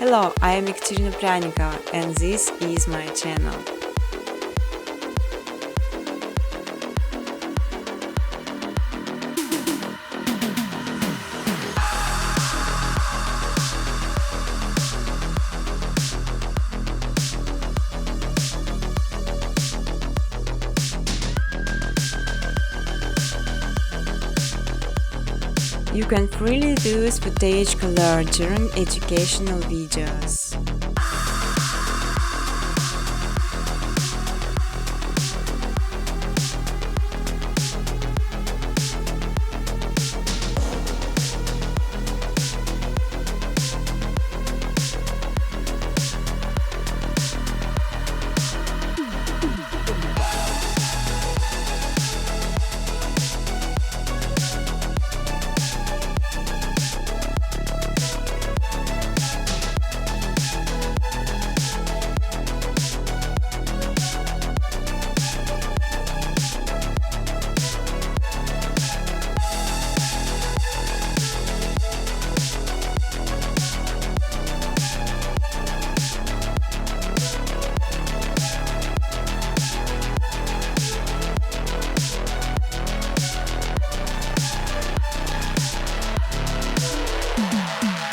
Hello, I am Ekaterina Pryanikova and this is my channel. You can freely use footage color during educational videos.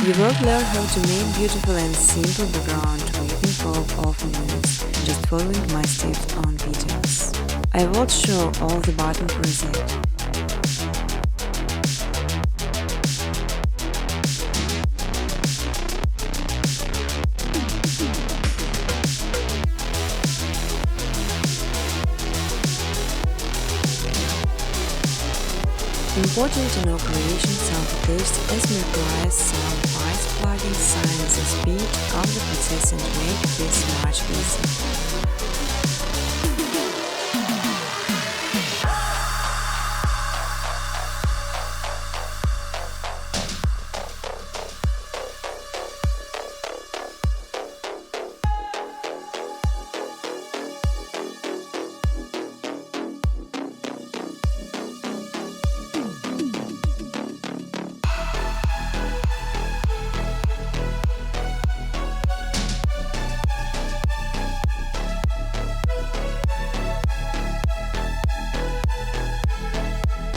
You will learn how to make beautiful and simple background with the help of minutes, just following my steps on videos. I will show all the button preset. Important in operation sound footage as we apply some voice plugins, sign the speed of the process and make this much easier.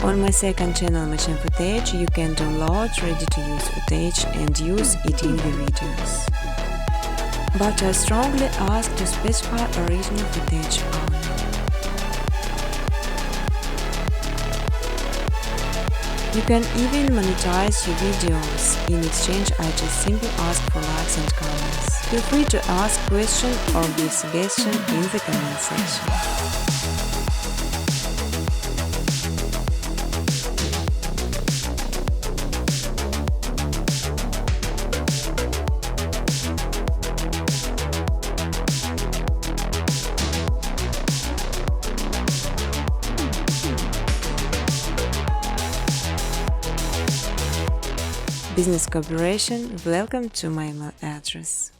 On my second channel, Machine Footage, you can download ready-to-use footage and use it in your videos. But I strongly ask to specify original footage only. You can even monetize your videos. In exchange, I just simply ask for likes and comments. Feel free to ask questions or give suggestions in the comment section. Business cooperation, welcome to my email address.